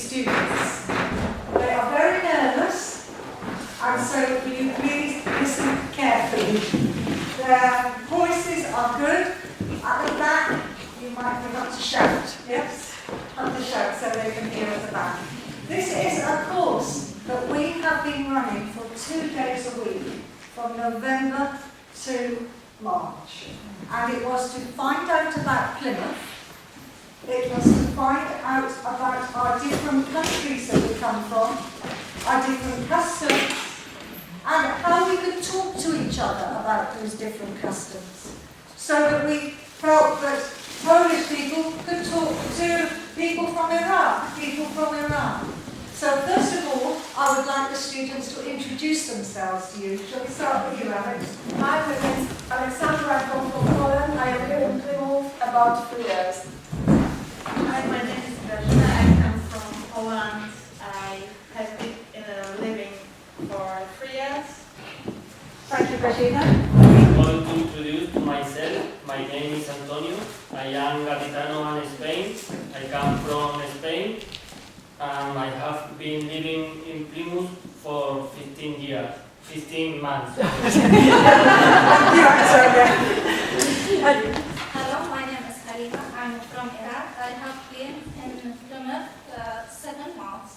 students. They are very nervous, and so you please listen carefully. Their voices are good. At the back, you might have to shout, yes? Have to shout so they can hear at the back. This is a course that we have been running for 2 days a week, from November to March. And it was to find out about Plymouth. It was to find out about our different countries that we come from, our different customs, and how we could talk to each other about those different customs. So that we felt that Polish people could talk to people from Iraq, people from Iran. So first of all, I would like the students to introduce themselves to you. Shall we start with you, Alex? Hi, my name is Alexandra. I come from Poland. I am here in Plymouth about 3 years. Hi, my name is Grażyna. I come from Poland. I have been living for 3 years. Thank you, Grażyna. I'm going to introduce myself. My name is Antonio. I am Gaditano in Spain. I come from Spain. I have been living in Plymouth for 15 months. Hello, my name is Halima. I'm from Iraq. I have been in Plymouth 7 months.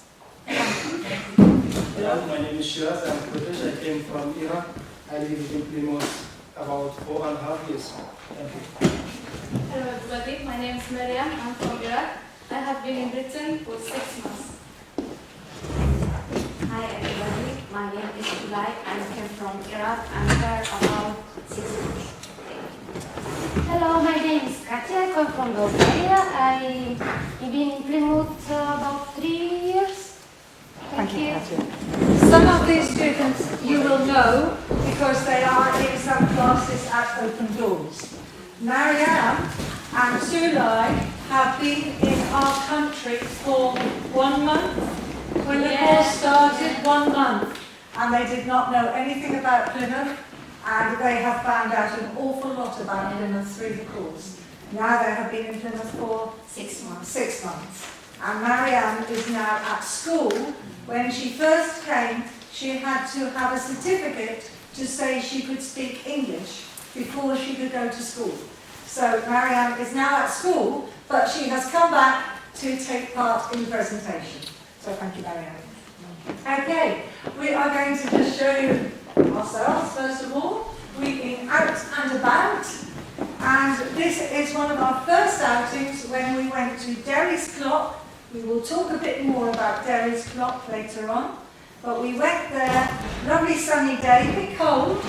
Hello, my name is Shiraz. I'm British. I came from Iraq. I live in Plymouth about 4.5 years. Thank you. Hello everybody, my name is Miriam. I'm from Iraq. I have been in Britain for 6 months. Hi everybody, my name is July. I came from Iraq. I'm there about 6 months. Hello, my name is Katia. I come from Bulgaria. I've been in Plymouth about 3 years. Thank you. Some of these students you will know because they are in some classes at Open Doors. Marianne and Zulai have been in our country for 1 month. When the course started, 1 month. And they did not know anything about Plymouth, and they have found out an awful lot about Plymouth through the course. Now they have been in Plymouth for 6 months. 6 months. And Marianne is now at school. When she first came, she had to have a certificate to say she could speak English before she could go to school. So Marianne is now at school, but she has come back to take part in the presentation. So thank you, Marianne. Okay, we are going to just show you ourselves, first of all. We've been out and about, and this is one of our first outings when we went to Derry's Clock. We will talk a bit more about Derry's Clock later on, but we went there, lovely sunny day, a bit cold,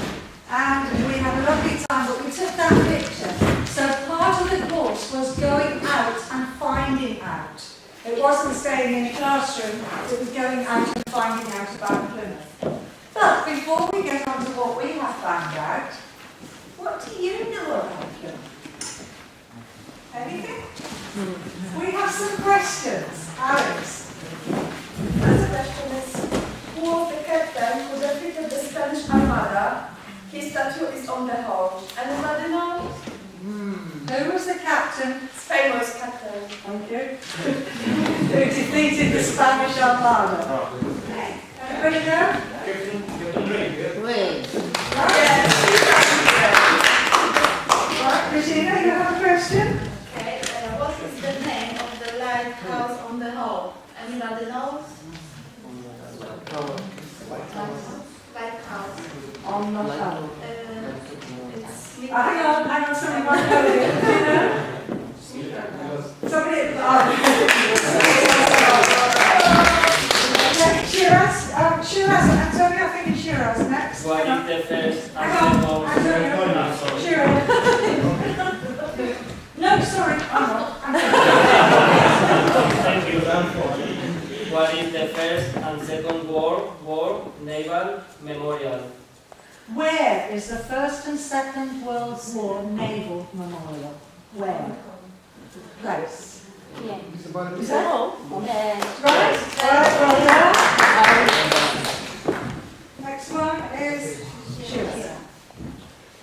and we had a lovely time, but we took that picture. So part of the course was going out and finding out. It wasn't staying in a classroom, it was going out and finding out about Plymouth. But before we get on to what we have found out, what do you know about Plymouth? Anything? We have some questions. Alex. First question is, who was the captain who defeated the Spanish Armada? His statue is on the hall. Anybody know? Who was the captain? Famous captain. Thank you. Who defeated the Spanish Armada? Anybody know? Yes. Right, Christina, you have a question? Okay, what is the name of the lighthouse on the hall? Anybody knows? Lighthouse. On the hull. It's Hang on, somebody might know it. Do you know? Somebody at the okay, Shiraz, Antonio, I think it's Shiraz next. What is the first and Hang on, Antonio. sorry. Shiraz. No, sorry, I'm not. Thank you. What is the first and second World War naval memorial? Where is the First and Second World War Naval Memorial? Where? Place. Yeah. Is that all? Uh, Right. Next one is Shiraz.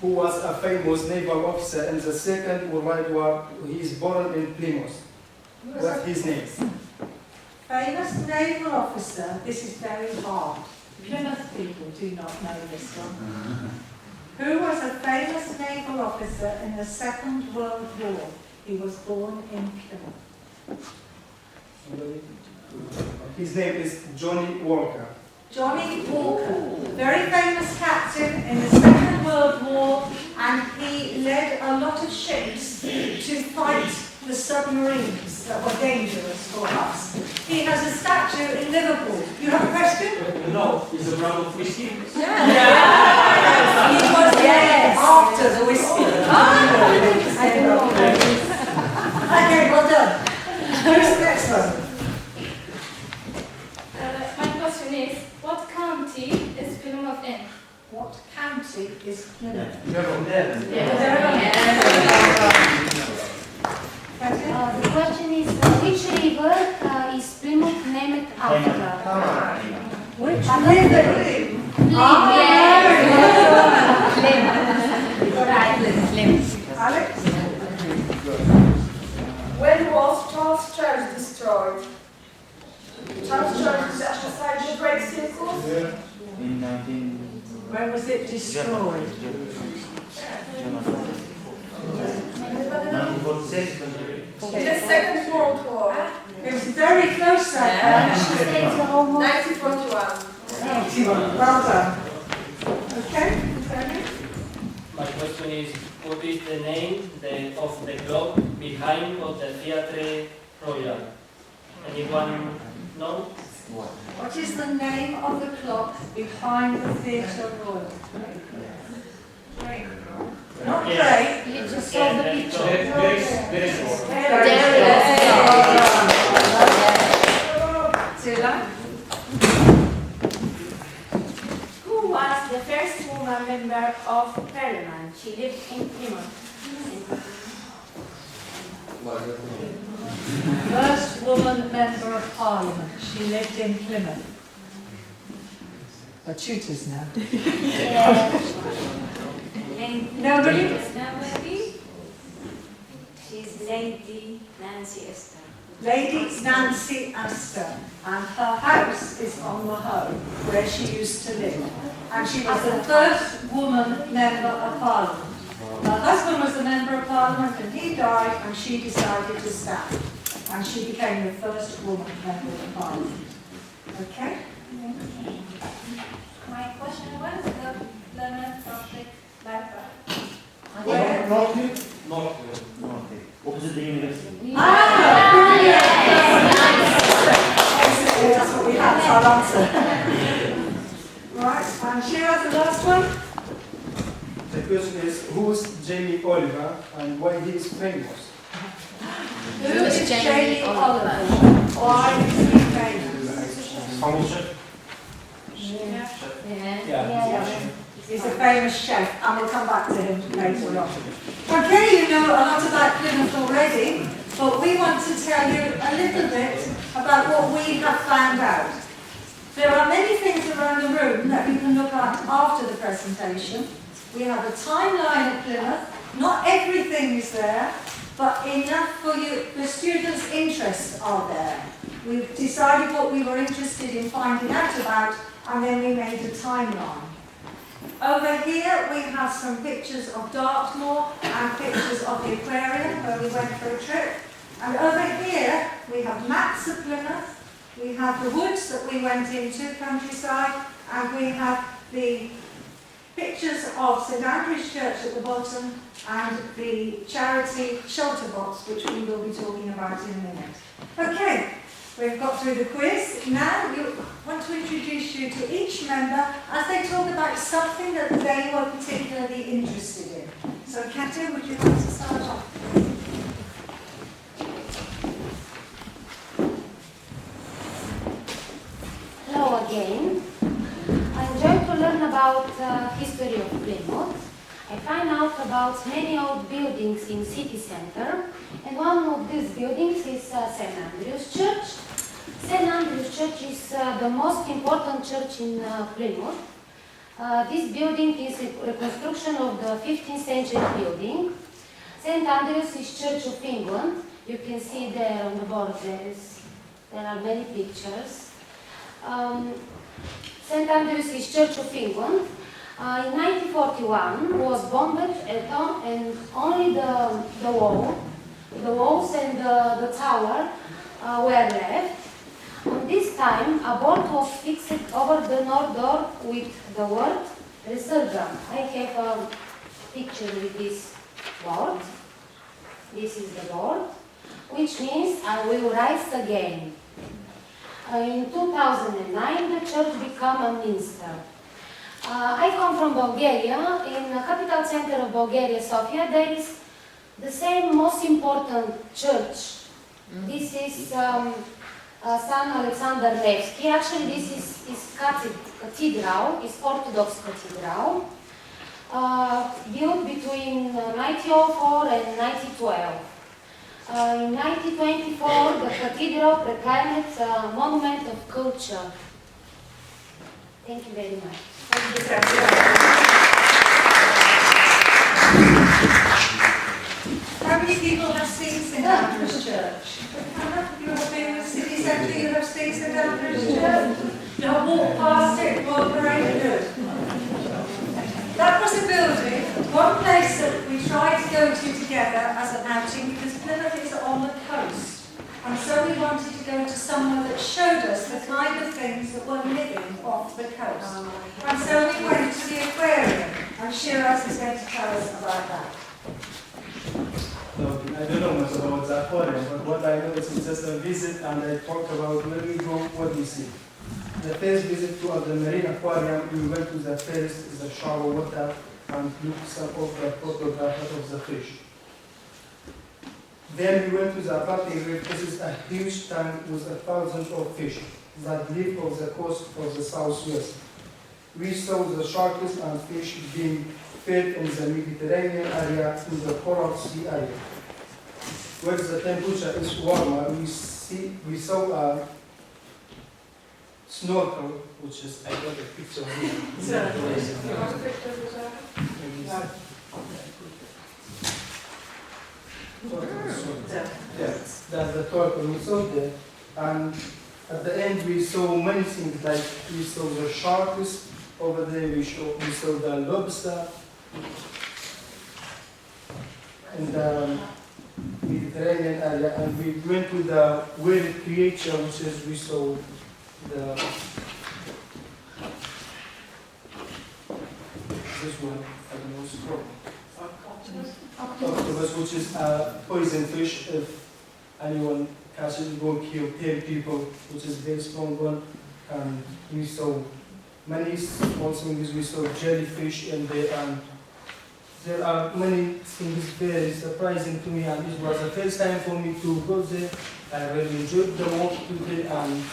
Who was a famous naval officer in the Second World War? He is born in Plymouth. What's his name? Famous naval officer. This is very hard. Plymouth people do not know this one. Who was a famous naval officer in the Second World War? He was born in Plymouth. His name is Johnny Walker. Johnny Walker, very famous captain in the Second World War, and he led a lot of ships to fight the submarines that were dangerous for us. He has a statue in Liverpool. You have a question? No, is a brand of whiskey? He was there after the whiskey. I don't know. Okay, well done. Who's the next one? My question is, what county is Plymouth in? What county is Plymouth? The question is, which river is Plymouth named after? Which river? Alex? When was Charles Church destroyed? Charles Church is beside the Great Circus. In 19... When was it destroyed? 1946. In the Second World War. It was very close that She says almost 1941. Well done. Okay, Tony? My question is, what is the name of the clock behind of the Theatre Royal? Anyone know? What is the name of the clock behind the Theatre Royal? Not Yes. great. you just saw the picture. Who was the first woman member of Parliament? She lived in Plymouth. First woman member of Parliament. She lived in Plymouth. Her tutors now. Nobody? Nobody? She's Lady Nancy Esther. Lady Nancy Astor, and her house is on the Hoe, where she used to live. And she was the first woman member of Parliament. Her husband was a member of Parliament, and he died, and she decided to stand. And she became the first woman member of Parliament. Okay? My question was the Plymouth Public Library. Where? North. Opposite the university. Brilliant! That's what we had, so I'll answer. Right, and Shira, the last one. The question is, who's Jamie Oliver and why he is famous? Who is Jamie Oliver? Why is he famous? Yeah. He's a famous chef, and we'll come back to him later on. Okay, you know a lot about Plymouth already, but we want to tell you a little bit about what we have found out. There are many things around the room that you can look at after the presentation. We have a timeline of Plymouth. Not everything is there, but enough for you. The students' interests are there. We've decided what we were interested in finding out about, and then we made a timeline. Over here we have some pictures of Dartmoor and pictures of the aquarium where we went for a trip. And over here we have maps of Plymouth, we have the woods that we went into, countryside, and we have the pictures of St Andrew's Church at the bottom and the charity shelter box, which we will be talking about in a minute. Okay. We've got through the quiz. Now we want to introduce you to each member as they talk about something that they were particularly interested in. So, Katya, would you like to start off? Hello again. I enjoyed to learn about history of Plymouth. I find out about many old buildings in city center, and one of these buildings is St Andrew's Church. St Andrew's Church is the most important church in Plymouth. This building is a reconstruction of the 15th century building. St Andrew's is Church of England. You can see there on the board there is There are many pictures. St. Andrew's Church of England. In 1941 was bombed and only the walls and the tower were left. And this time a board was fixed over the north door with the word Resurgam. I have a picture with this board. This is the board, which means I will rise again. In 2009 the church became a minster. I come from Bulgaria. In the capital center of Bulgaria, Sofia, there is the same most important church. This is San Alexander Nevsky. Actually, this is cathedral, is Orthodox cathedral, built between 1904 and 1912. In 1924, the cathedral proclaimed a monument of culture. Thank you very much. How many people have seen St. Andrew's Church? You have been with City Centre, you have seen St. Andrew's Church? You have walked past it, walked around it. That was a building, one place that we tried to go to together as an outing because Plymouth is on the coast. And so we wanted to go to somewhere that showed us the kind of things that were living off the coast. And so we went to the aquarium, and Shiraz is going to tell us about that. So, I don't know much about the aquarium, but what I know is it's just a visit, and I talk about where we go, what we see. The first visit to the marine aquarium, we went to the first, the shower water, and looked some of the photographs of the fish. Then we went to the aquarium reef. This is a huge tank with 1,000 of fish that live off the coast of the southwest. We saw the sharks and fish being fed in the Mediterranean area in the Coral Sea area. Where the temperature is warmer, we saw a snorkel, which is, I got a picture here. Yes, that's the turtle we saw there. And at the end we saw many things, like we saw the sharks over there, we saw the lobster in the Mediterranean area, and we went to the weird creature, which is we saw this one, I don't know what's it called. Octopus, which is a poison fish. If anyone catches it, will kill 10 people, which is a very strong one. And we saw many small things. We saw jellyfish in there, and there are many things very surprising to me. And it was the first time for me to go there. I really enjoyed the walk today, and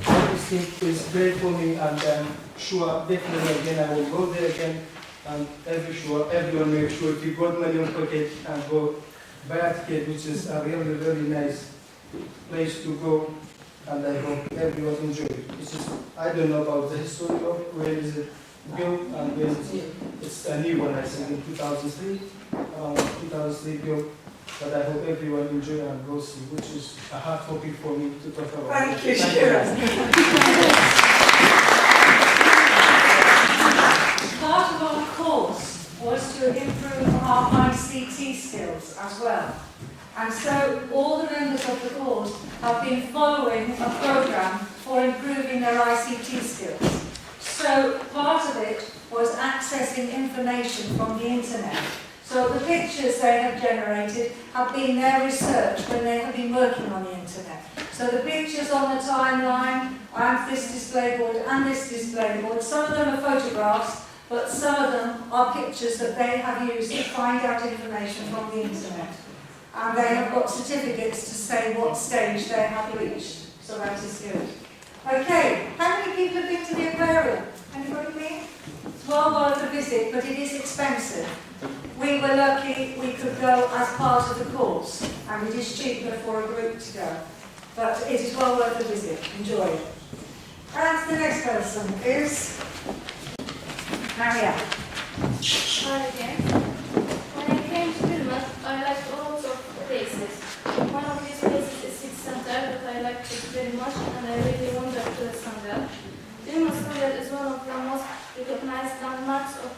everything is great for me. And I'm sure definitely again I will go there again. And everyone make sure if you got money on pocket and go buy a ticket, which is a really, really nice place to go, and I hope everyone enjoy it. I don't know about the history of where is it built and where it's a new one, I think in 2003, 2003 built, but I hope everyone enjoy and go see, which is a hard topic for me to talk about. Thank you, Shiraz. Part of our course was to improve our ICT skills as well. And so all the members of the course have been following a programme for improving their ICT skills. So part of it was accessing information from the internet. So the pictures they have generated have been their research when they have been working on the internet. So the pictures on the timeline, and this display board and this display board, some of them are photographs, but some of them are pictures that they have used to find out information from the internet. And they have got certificates to say what stage they have reached. So that is good. Okay, how many people have been to the aquarium? Anybody been? It's well worth a visit, but it is expensive. We were lucky we could go as part of the course, and it is cheaper for a group to go. But it is well worth a visit. Enjoy it. And the next person is Maria. Hi again. When I came to Plymouth, I liked lots of places. One of these places is City Centre that I liked it very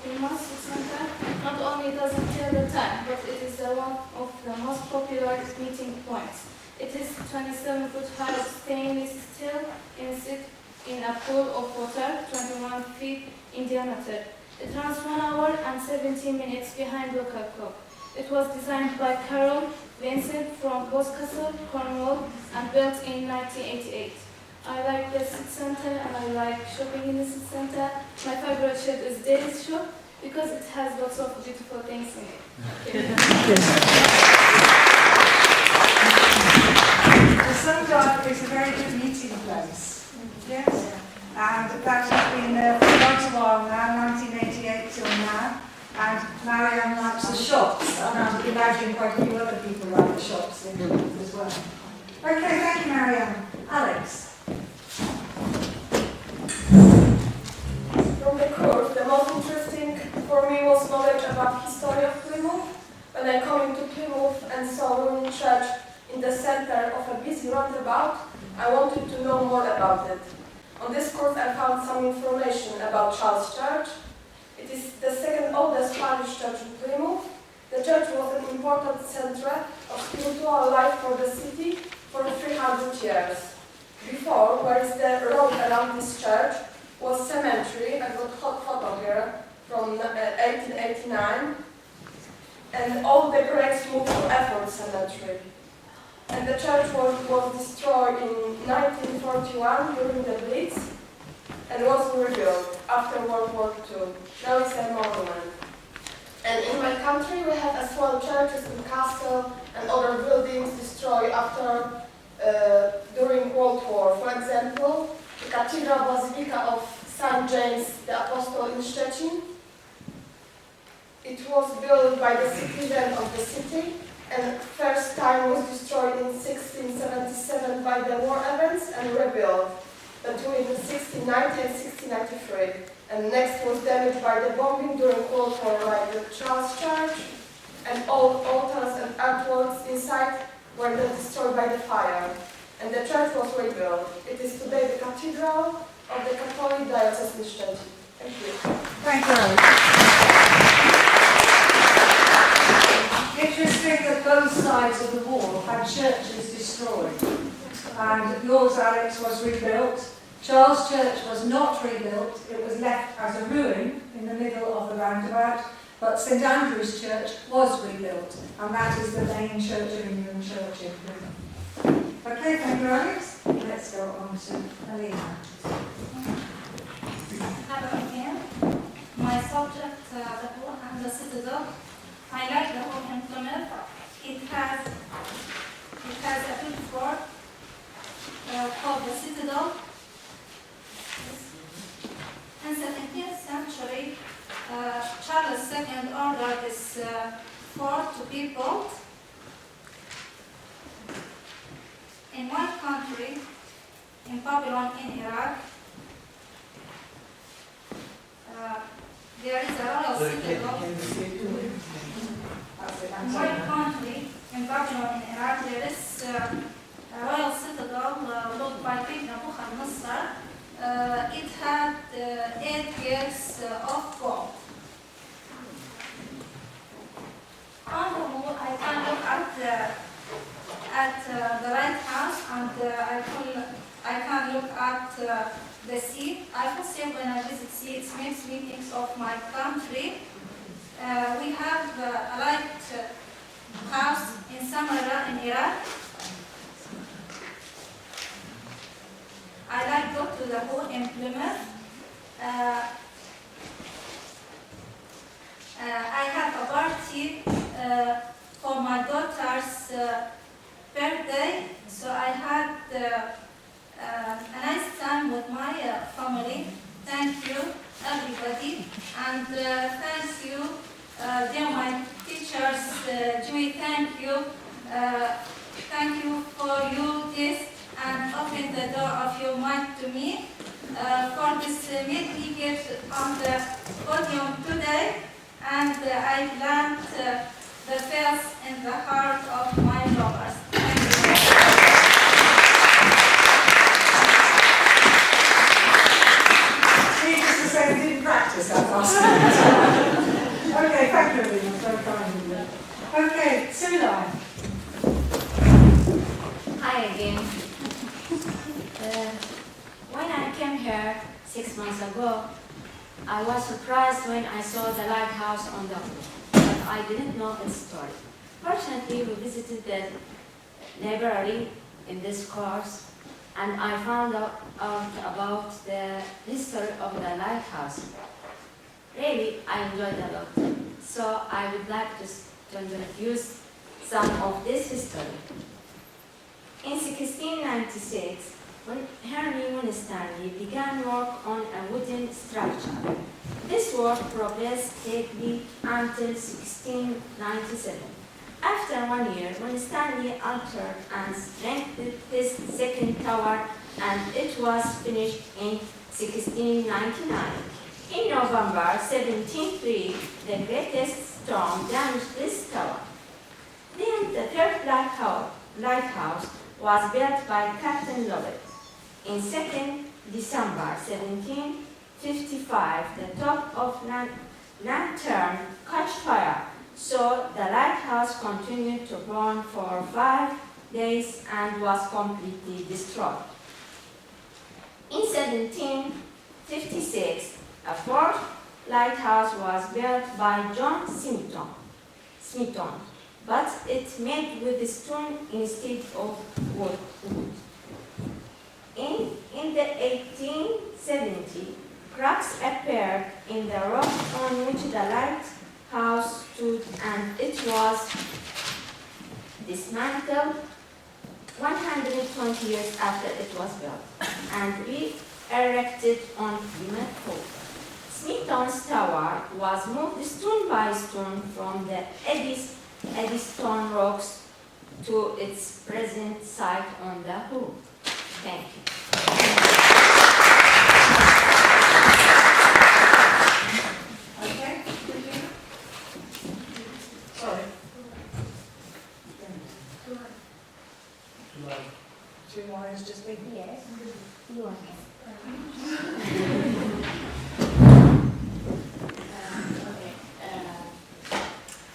Plymouth City Center not only doesn't kill the time, but it is one of the most popular meeting points. It is 27 foot high stainless steel in a pool of water, 21 feet in diameter. It runs 1 hour and 17 minutes behind local clock. It was designed by Carol Vincent from Boscastle, Cornwall, and built in 1988. I like the city center and I like shopping in the city center. My favorite shop is Daily's shop because it has lots of beautiful things in it. The Sundial is a very good meeting place. Yes. And that has been there for quite a while now, 1988 till now. And Marianne likes the shops, and I would imagine quite a few other people like the shops in Plymouth as well. Okay, thank you, Marianne. Alex. From the course, the most interesting for me was knowledge about history of Plymouth. When I came into Plymouth and saw ruined church in the center of a busy roundabout, I wanted to know more about it. On this course, I found some information about Charles Church. It is the second oldest parish church in Plymouth. The church was an important center of spiritual life for the city for 300 years. Before, where is the road around this church, was cemetery. I got hot photo here from 1889. And all the graves moved to Efford Cemetery. And the church was destroyed in 1941 during the Blitz and was rebuilt after World War II. Now it's a monument. And in my country we have as well churches in Castle and other buildings destroyed after during World War. For example, the Cathedral Basilica of St. James the Apostle in Szczecin. It was built by the citizen of the city, and first time was destroyed in 1677 by the war events and rebuilt between 1690 and 1693. And next was damaged by the bombing during World War, like the Charles Church, and all altars and artworks inside were then destroyed by the fire. And the church was rebuilt. It is today the cathedral of the Catholic Diocese in Szczecin. Thank you. Thank you, Alex. Interesting that both sides of the wall had churches destroyed. And yours, Alex, was rebuilt. Charles Church was not rebuilt. It was left as a ruin in the middle of the roundabout. But St Andrew's Church was rebuilt. And that is the main Church of England church in Plymouth. Okay, thank you, Alex. Let's go on to Alina. Hello again. My subject, the hall and the citadel. I like the hall in Plymouth. It has a good fort called the citadel. In the 17th century, Charles II ordered this fort to be built. In my country, in Babylon, in Iraq, there is a royal citadel. In my country, in Babylon, in Iraq, there is a royal citadel built by King Nebuchadnezzar. It had 8 years of war. On the wall, I can look at the White House, and I can look at the sea. I will say when I visit sea, it makes me think of my country. We have a light house in Samarra in Iraq. I like go to the hall in Plymouth. I have a party for my daughter's birthday, so I had a nice time with my family. Thank you, everybody, and thank you, dear my teachers. Joey, thank you. Thank you for you this and open the door of your mind to me for this meeting here on the podium today, and I plant the faith in the heart of my lovers. Thank you. Needless to say, we didn't practice that last night. here 6 months ago. I was surprised when I saw the lighthouse on the roof, but I didn't know its story. Fortunately, we visited the library in this course, and I found out about the history of the lighthouse. Really, I enjoyed a lot. So I would like to introduce some of this history. In 1696, when Henry Winstanley began work on a wooden structure, this work progressed steadily until 1697. After 1 year, Winstanley altered and strengthened his second tower, and it was finished in 1699. In November 1703, the greatest storm damaged this tower. Then the third lighthouse was built by Captain Lovett. In 2nd December 1755, the top of lantern caught fire, so the lighthouse continued to burn for 5 days and was completely destroyed. In 1756, a fourth lighthouse was built by John Smeaton, but it made with stone instead of wood. In the 1870s, cracks appeared in the rock on which the lighthouse stood, and it was dismantled 120 years after it was built and re-erected on Plymouth. Smeaton's tower was moved stone by stone from the Eddystone rocks to its present site on the Hook. Thank you. Okay? Sorry. Two more is just me. Yes, you are.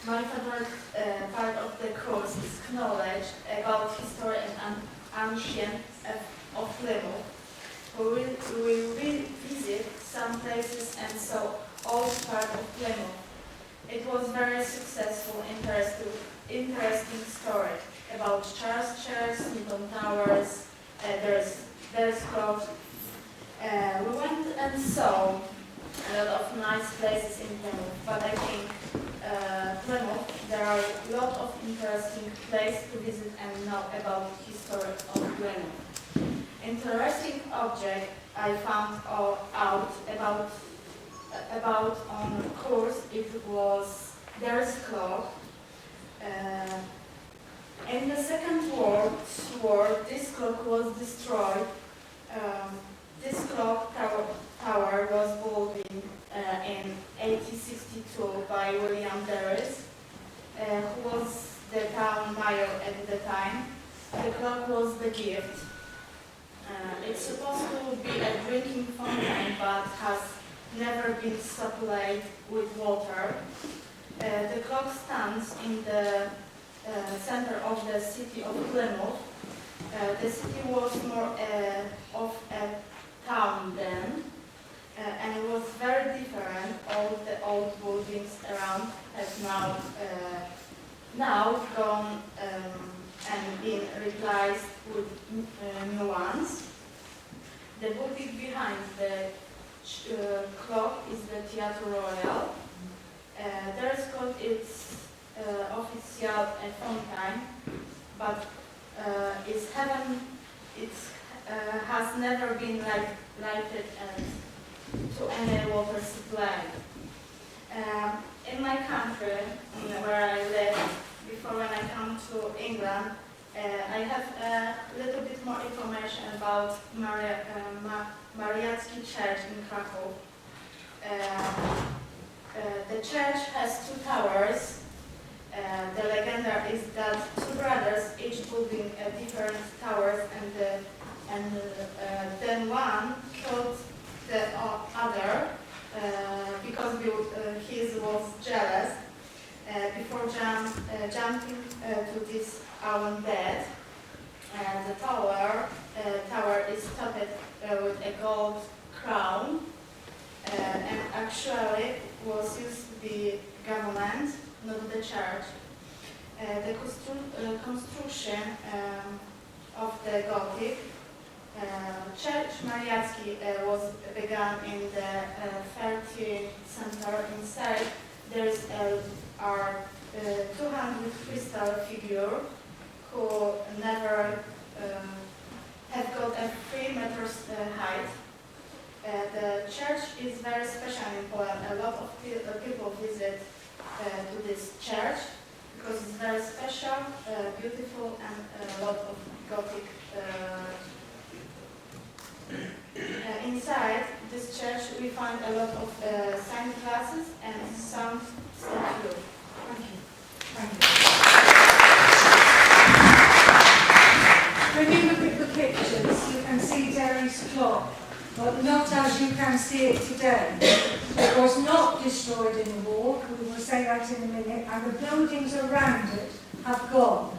My favorite part of the course is knowledge about history and ancient of Plymouth. We will visit some places and saw old part of Plymouth. It was very successful, interesting story about churches, Newton Towers, there's clothes. We went and saw a lot of nice places in Plymouth, but I think Plymouth, there are a lot of interesting places to visit and know about history of Plymouth. Interesting object I found out about on course, it was there's clock. In the Second World War, this clock was destroyed. This clock tower was built in 1862 by William Darris, who was the town mayor at the time. The clock was the gift. It's supposed to be a drinking fountain, but has never been supplied with water. The clock stands in the center of the city of Plymouth. The city was more of a town then, and it was very different. All the old buildings around have now gone and been replaced with new ones. The building behind the clock is the Theatre Royal. There's called its official fountain, but it has never been lighted to any water supply. In my country, where I lived before when I come to England, I have a little bit more information about Mariacki Church in Krakow. The church has 2 towers. The legend is that 2 brothers, each building different towers, and then one killed the other because he was jealous. Before jumping to his own death, the tower is topped with a gold crown, and actually was used to be government, not the church. The construction of the Gothic Church Mariacki was begun in the 13th century. Inside there are 200 crystal figures who never have got a 3 meters height. The church is very special in Poland. A lot of people visit to this church because it's very special, beautiful, and a lot of Gothic. Inside this church we find a lot of sign glasses and some statues. Thank you. Thank you. When you look at the pictures, you can see Derry's clock, but not as you can see it today. It was not destroyed in the war, we will say that in a minute, and the buildings around it have gone.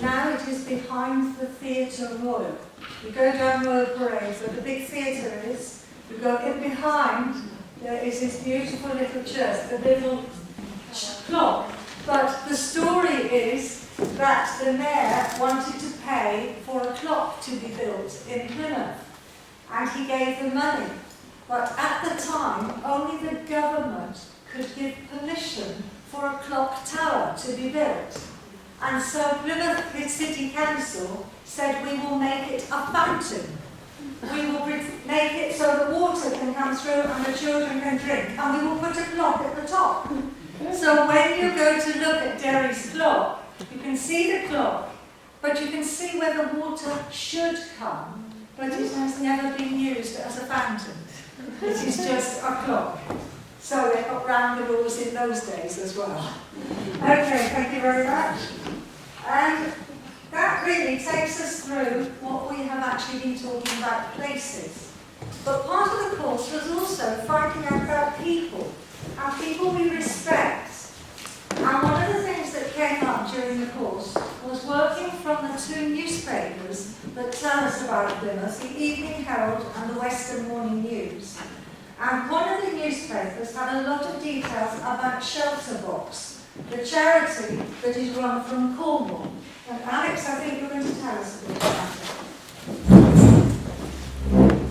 Now it is behind the Theatre Royal. You go down Royal Parade, where the big theatre is, you go in behind, there is this beautiful little church, the little clock. But the story is that the mayor wanted to pay for a clock to be built in Plymouth, and he gave the money. But at the time, only the government could give permission for a clock tower to be built. And so Plymouth City Council said, we will make it a fountain. We will make it so the water can come through and the children can drink, and we will put a clock at the top. So when you go to look at Derry's clock, you can see the clock, but you can see where the water should come, but it has never been used as a fountain. It is just a clock. So they got round the rules in those days as well. Okay, thank you very much. And that really takes us through what we have actually been talking about, places. But part of the course was also finding out about people, and people we respect. And one of the things that came up during the course was working from the 2 newspapers that tell us about Plymouth, the Evening Herald and the Western Morning News. And one of the newspapers had a lot of details about Shelter Box, the charity that is run from Cornwall. And Alex, I think you're going to tell us a bit about it.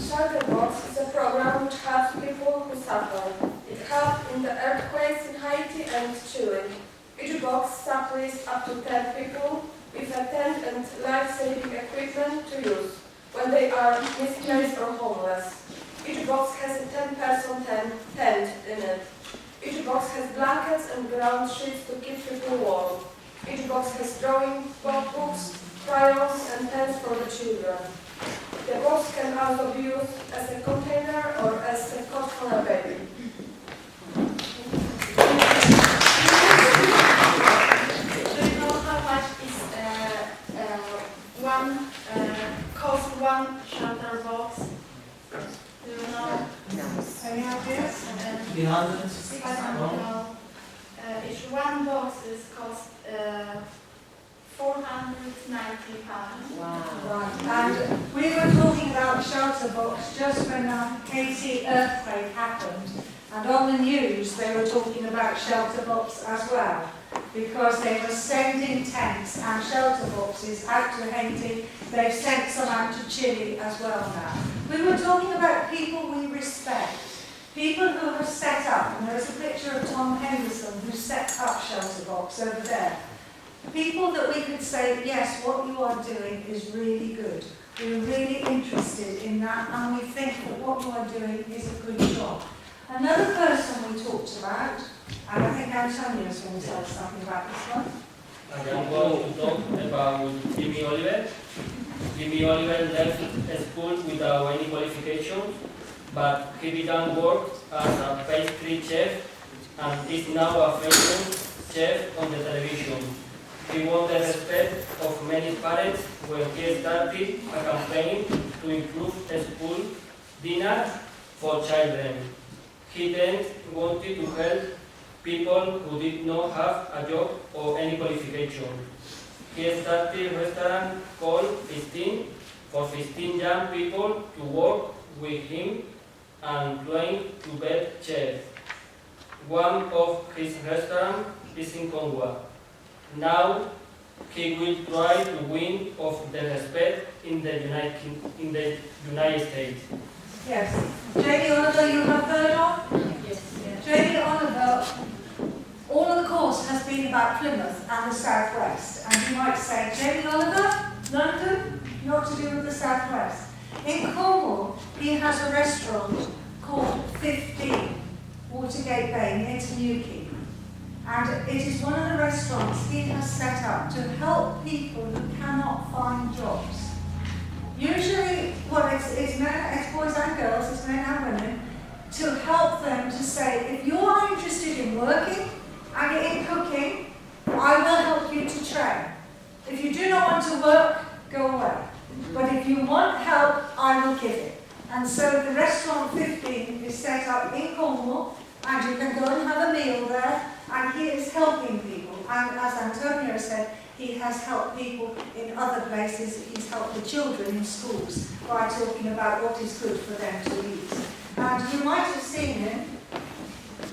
Shelter Box is a program which helps people who suffer. It helped in the earthquakes in Haiti and Chile. Each box supplies up to 10 people with a tent and life-saving equipment to use when they are misplaced or homeless. Each box has a 10-person tent in it. Each box has blankets and ground sheets to keep people warm. Each box has drawing books, crayons, and pens for the children. The box can also be used as a container or as a cot for a baby. Do you know how much is one shelter box? Do you know? Any ideas? 300? I don't know. Each one box is cost £490. Wow. Right. And we were talking about Shelter Box just when the Haiti earthquake happened. And on the news, they were talking about Shelter Box as well, because they were sending tents and shelter boxes out to Haiti. They've sent some out to Chile as well now. We were talking about people we respect, people who have set up, and there's a picture of Tom Henderson who set up Shelter Box over there. People that we could say, yes, what you are doing is really good. We're really interested in that, and we think that what you are doing is a good job. Another person we talked about, and I think Antonio's going to tell us something about this one. I am going to talk about Jimmy Oliver. Jimmy Oliver left school without any qualifications, but he began work as a pastry chef and is now a famous chef on the television. He won the respect of many parents when he started a campaign to improve school dinner for children. He then wanted to help people who did not have a job or any qualification. He started a restaurant called 15 for 15 young people to work with him and trained to be chef. One of his restaurants is in Congo. Now he will try to win of the respect in the United States. Yes. Jamie Oliver, you have heard of? Yes. Jamie Oliver, all of the course has been about Plymouth and the Southwest. And you might say, Jamie Oliver, London, not to do with the Southwest. In Cornwall, he has a restaurant called 15, Watergate Bay, near Tanuki. And it is one of the restaurants he has set up to help people who cannot find jobs. Usually, well, it's men, it's boys and girls, it's men and women, to help them to say, if you're interested in working and in cooking, I will help you to train. If you do not want to work, go away. But if you want help, I will give it. And so the restaurant 15 is set up in Cornwall, and you can go and have a meal there, and he is helping people. And as Antonio said, he has helped people in other places. He's helped the children in schools by talking about what is good for them to eat. And you might have seen him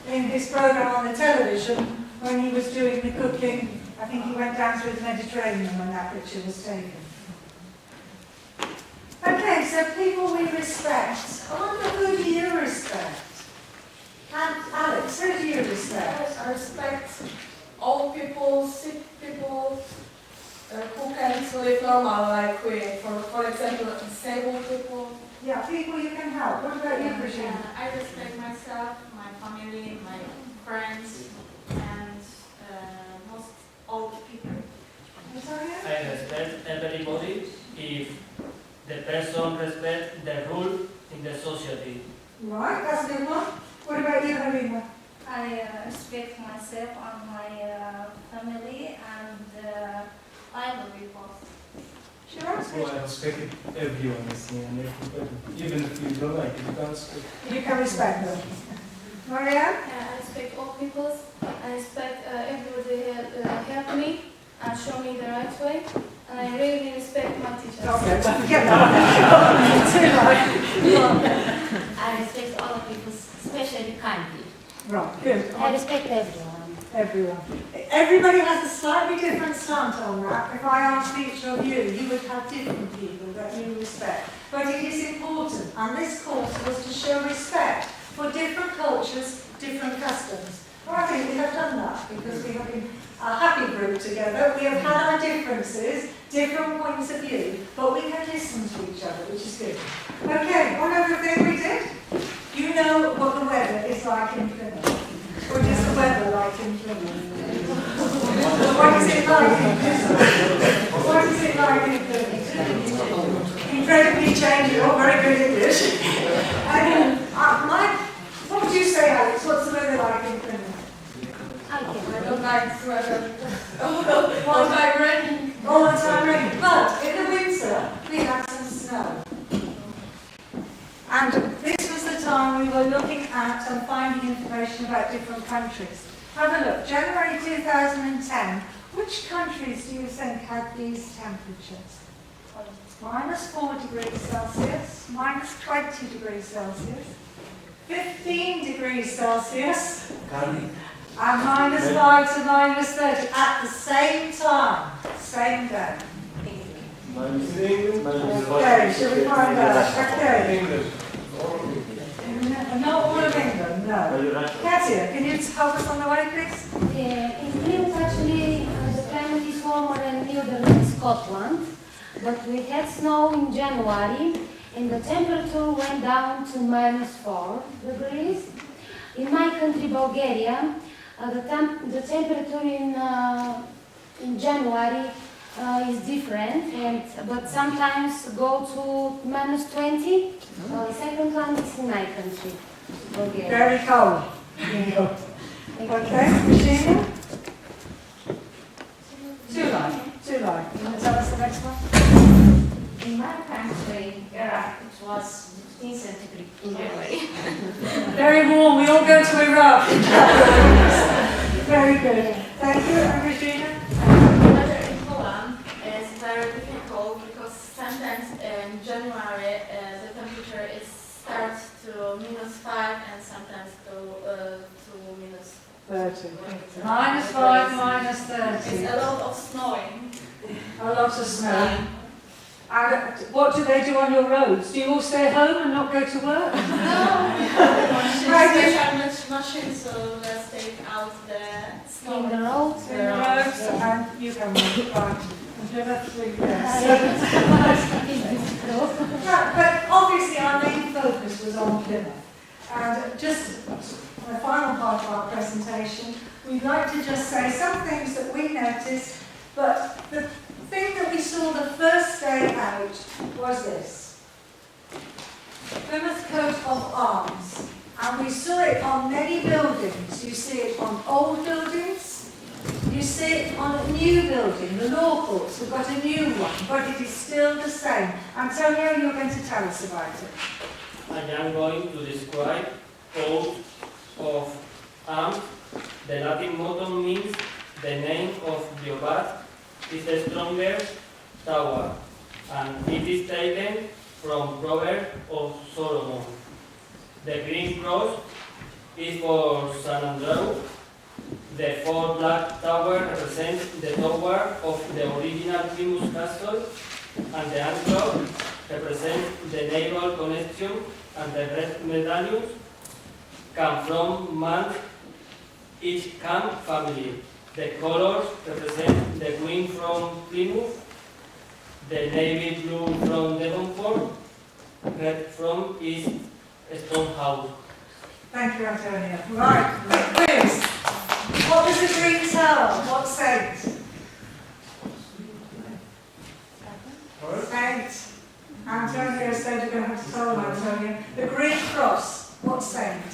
in his program on the television when he was doing the cooking. I think he went down through the Mediterranean when that picture was taken. Okay, so people we respect. I wonder, who do you respect? And Alex, who do you respect? I respect old people, sick people, who can't live normal like we. For example, disabled people. Yeah, people you can help. What about you, Virginia? I respect myself, my family, my friends, and most old people. Antonio? I respect everybody if the person respects the rule in the society. Right, that's a good one. What about you, Harima? I respect myself and my family, and I love people. Sure. So I respect everyone, and everybody. Even if you don't like it, you can respect. You can respect them. Maria? Yeah, I respect all peoples. I respect everybody help me and show me the right way. And I really respect my teachers. Okay, get that. Too much. I respect all people, especially kindly. Right, good. I respect everyone. Everyone. Everybody has a slightly different slant on that. If I asked each of you, you would have different people that you respect. But it is important, and this course was to show respect for different cultures, different customs. Well, I think we have done that because we have been a happy group together. We have had our differences, different points of view, but we have listened to each other, which is good. Okay, one other thing we did. You know what the weather is like in Plymouth. What is the weather like in Plymouth? What is it like in Plymouth? What is it like in Plymouth? Incredibly changing, all very good English. What would you say, Alex? What's the weather like in Plymouth? I can. I don't like sweater. All time raining. All the time raining. But in the winter, we had some snow. And this was the time we were looking at and finding information about different countries. Have a look. January 2010. Which countries do you think had these temperatures? -4 degrees Celsius, -20 degrees Celsius, 15 degrees Celsius, and -5 to -30 at the same time, same day. Okay, shall we find out? Okay. Not all of England, no. Katia, can you help us on the way, please? In Plymouth, actually, the climate is warmer and milder than Scotland, but we had snow in January, and the temperature went down to -4 degrees. In my country, Bulgaria, the temperature in January is different, but sometimes go to -20. Second one is in my country, Bulgaria. Very cold. Okay, Virginia? Too light. You want to tell us the next one? In my country, Iraq, it was 15 centigrade in January. Very warm. We all go to Iraq. Very good. Thank you. And Virginia? The weather in Poland is very difficult because sometimes in January the temperature is starts to -5 and sometimes to minus 30. 20. -5, -30. It's a lot of snowing. A lot of snow. And what do they do on your roads? Do you all stay home and not go to work? No, Right. special machines, so let's take out the snow. In the roads. In the roads, and you can right. And Plymouth, yes. Right, but obviously our main focus was on Plymouth. And just the final part of our presentation, we'd like to just say some things that we noticed, but the thing that we saw the first day out was this. Plymouth coat of arms. And we saw it on many buildings. You see it on old buildings. You see it on a new building, the law courts. We've got a new one, but it is still the same. Antonio, you're going to tell us about it. I am going to describe coat of arms. The Latin motto means the name of Jehovah is the strongest tower, and it is taken from Proverbs of Solomon. The green cross is for San Andrew. The 4 black towers represent the tower of the original Plymouth castle, and the anchor represents the naval connection, and the red medallions come from each camp family. The colors represent the green from Plymouth, the navy blue from Devonport, red from East Stonehouse. Thank you, Antonio. Right, the quiz. What was the green tower? What saint? Saint. Antonio said you're going to have to tell them, Antonio. The green cross. What saint?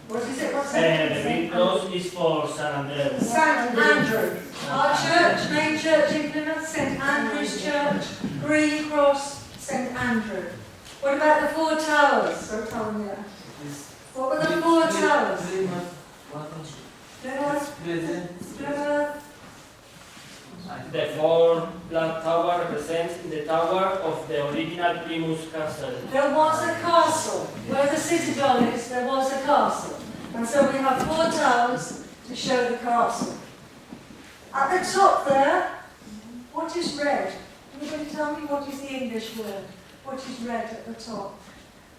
What is it? What The saint? green cross is for San Andrew. St. Andrew. Our church, main church in Plymouth, St. Andrew's Church, green cross, St. Andrew. What about the 4 towers? So tell me that. What were the 4 towers? Plymouth, Plymouth. The 4 black tower represents the tower of the original Plymouth castle. There was a castle. Where the citadel is, there was a castle. And so we have 4 towers to show the castle. At the top there, what is red? Are you going to tell me what is the English word? What is red at the top?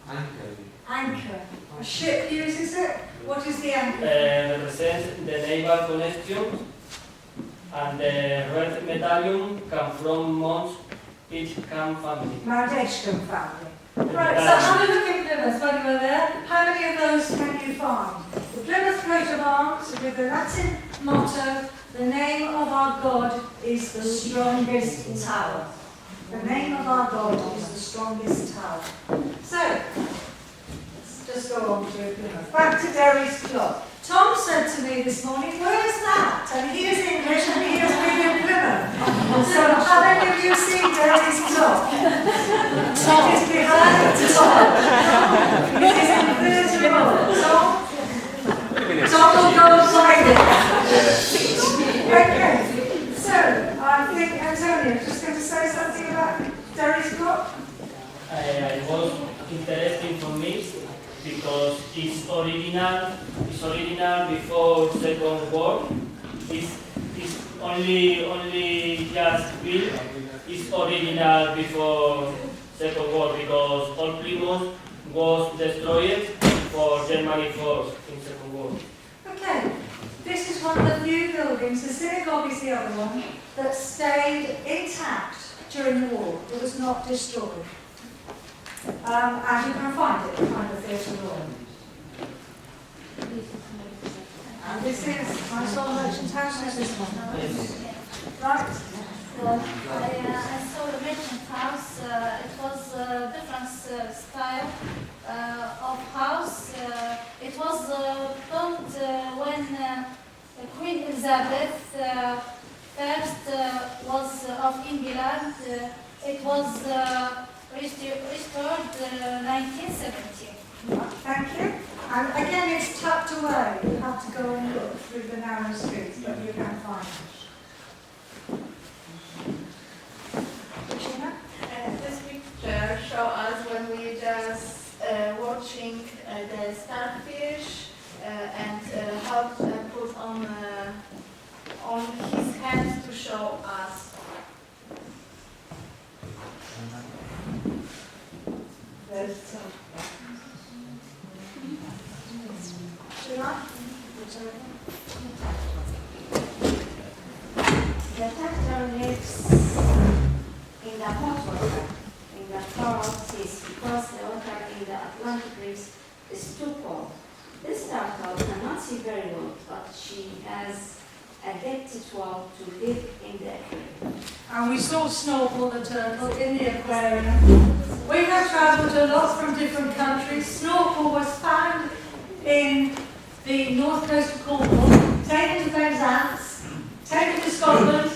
Anchor. Anchor. A ship uses it. What is the anchor? Represents the naval connection, and the red medallion come from each camp family. Mount Edgecombe family. Right, so have a look in Plymouth when you were there. How many of those can you find? The Plymouth coat of arms with the Latin motto, the name of our God is the strongest tower. The name of our God is the strongest tower. So, let's just go on to Plymouth. Back to Derry's clock. Tom said to me this morning, where is that? And he is English and he has been in Plymouth. So how many of you seen Derry's clock? Tom. It is behind Tom. It is in the row. Tom will go and find it. Okay. So, I think Antonio is just going to say something about Derry's clock. It was interesting for me because it's original before Second War. It's only just built. It's original before Second War because all Plymouth was destroyed for Germany force in Second War. Okay. This is one of the few buildings, the synagogue is the other one, that stayed intact during the war. It was not destroyed. And you can find it behind the theatre wall. And this is, I saw Merchant House, this is one. Right. I saw the Merchant House. It was a different style of house. It was built when Queen Elizabeth first was of England. It was restored 1970. Thank you. And again, it's tucked away. You have to go and look through the narrow streets, but you can find it. This picture shows us when we just watching the starfish and help put on his hand to show us. The turtle lives in the hot water, in the coral seas, because the water in the Atlantic reefs is too cold. This turtle cannot see very well, but she has adapted well to live in the aquarium. And we saw Snorkel the turtle in the aquarium. We have travelled a lot from different countries. Snorkel was found in the north coast of Cornwall, taken to Penzance, taken to Scotland,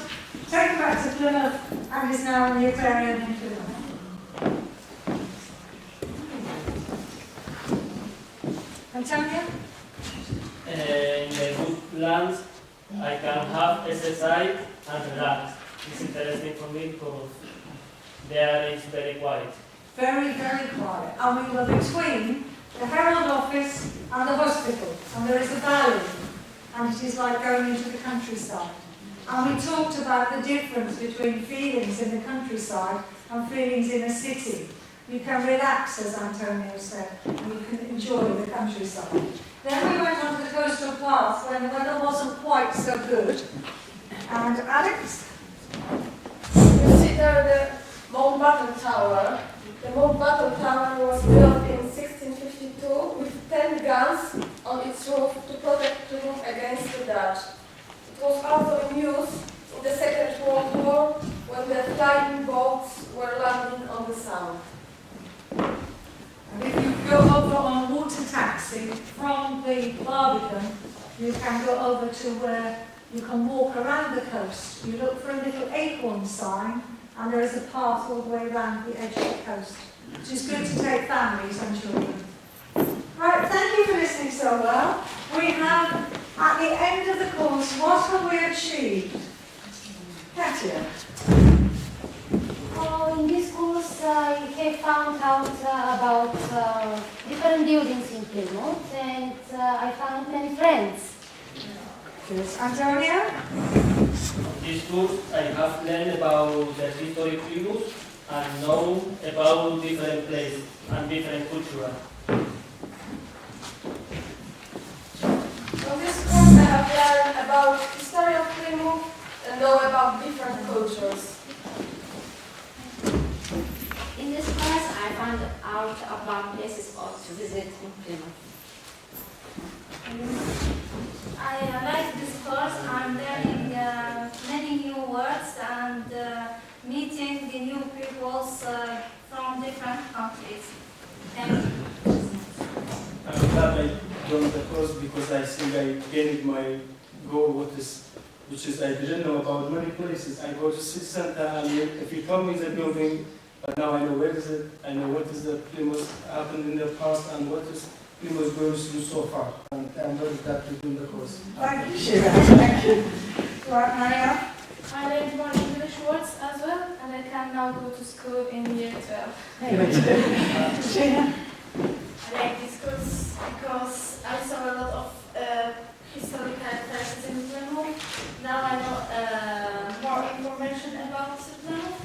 taken back to Plymouth, and is now in the aquarium in Plymouth. Antonia? In the good lands, I can have exercise and relax. It's interesting for me because there it's very quiet. Very, very quiet. And we were between the Herald Office and the hospital. And there is a valley. And it is like going into the countryside. And we talked about the difference between feelings in the countryside and feelings in a city. You can relax, as Antonio said, and you can enjoy the countryside. Then we went on to the coastal path when the weather wasn't quite so good. And Alex? You see there the Mountbatten Tower. The Mountbatten Tower was built in 1652 with 10 guns on its roof to protect the roof against the Dutch. It was also in use in the Second World War when the flying boats were landing on the Sound. And if you go over on water taxi from the Barbican, you can go over to where you can walk around the coast. You look for a little acorn sign, and there is a path all the way around the edge of the coast, which is good to take families and children. Right, thank you for listening so well. We have, at the end of the course, what have we achieved? Katia? In this course, I have found out about different buildings in Plymouth, and I found many friends. Good. Antonio? This course, I have learned about the history of Plymouth and know about different places and different cultures. On this course I have learned about history of Plymouth and know about different cultures. In this class, I found out about places to visit in Plymouth. I like this course. I'm learning many new words and meeting the new peoples from different countries. Thank you. I'm glad I joined the course because I think I gained my goal, which is I didn't know about many places. I go to city center, and if you come in the building, but now I know where is it, I know what is the Plymouth happened in the past and what is Plymouth going through so far. And I'm very glad to do the course. Thank you, Sheila. Thank you. Right, Maria? I learned more English words as well, and I can now go to school in year 12. Sheila? I like this course because I saw a lot of historical places in Plymouth. Now I know more information about Plymouth,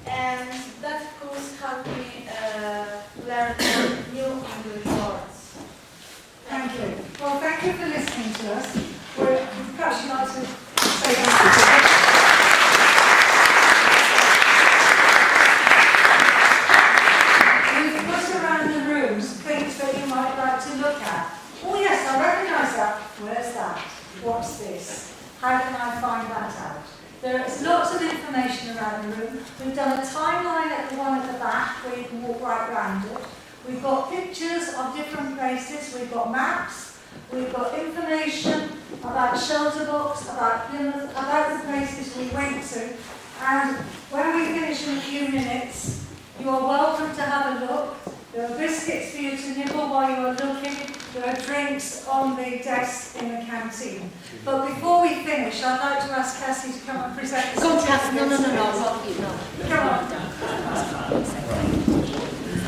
and that course helped me learn new English words. Thank you. Well, thank you for listening to us. Perhaps you'd like to say thank you. We've put around the rooms things that you might like to look at. Oh yes, I recognise that. Where's that? What's this? How can I find that out? There is lots of information around the room. We've done a timeline at the one at the back where you can walk right around it. We've got pictures of different places. We've got maps. We've got information about shelter books, about Plymouth, about the places we went to. And when we finish in a few minutes, you are welcome to have a look. There are biscuits for you to nibble while you are looking. There are drinks on the desk in the canteen. But before we finish, I'd like to ask Cassie to come and present the certificates. No. Come on.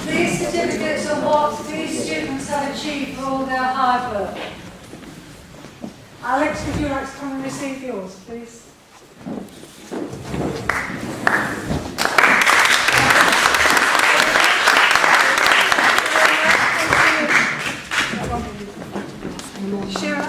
These certificates what these students have achieved for all their hard work. Alex, would you like to come and receive yours, please? Shira.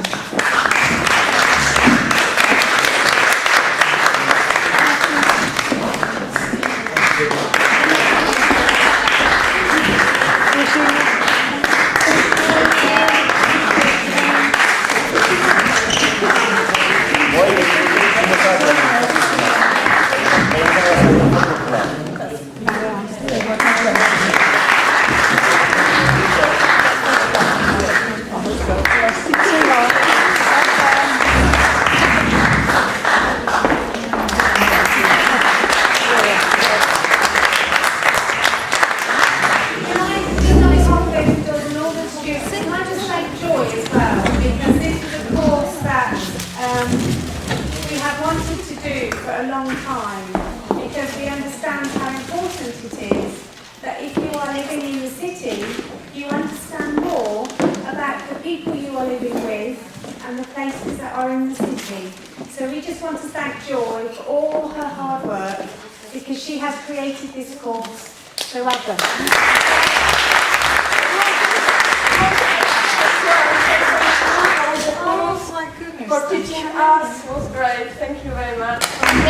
For teaching us was great. Thank you very much. Thank you.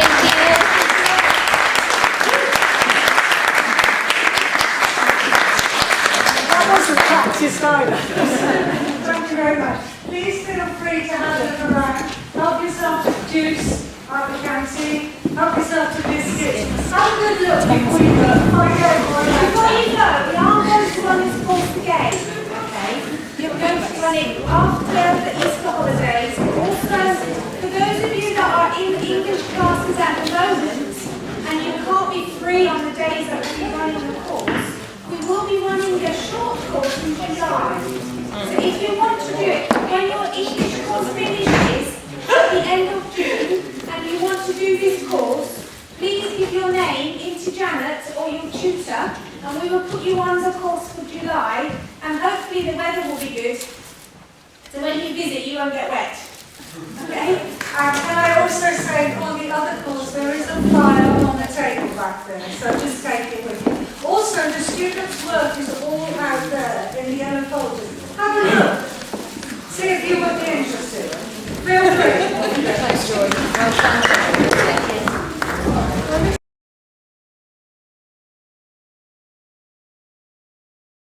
That wasn't practice either. Thank you very much. Please feel free to hand it around. Help yourself to juice out of the canteen. Help yourself to biscuits. Have a good look before you go. Before you go, we are going to run this course again. Okay? You're going to run it after the Easter holidays. Also, for those of you that are in English classes at the moment, and you can't be free on the days that we'll be running the course, we will be running a short course in July. So if you want to do it when your English course finishes at the end of June, and you want to do this course, please give your name into Janet or your tutor, and we will put you on the course for July, and hopefully the weather will be good, so when you visit you won't get wet. Okay? Can I also say on the other course there is a flyer on the table back there, so just take it with you. Also, the students' work is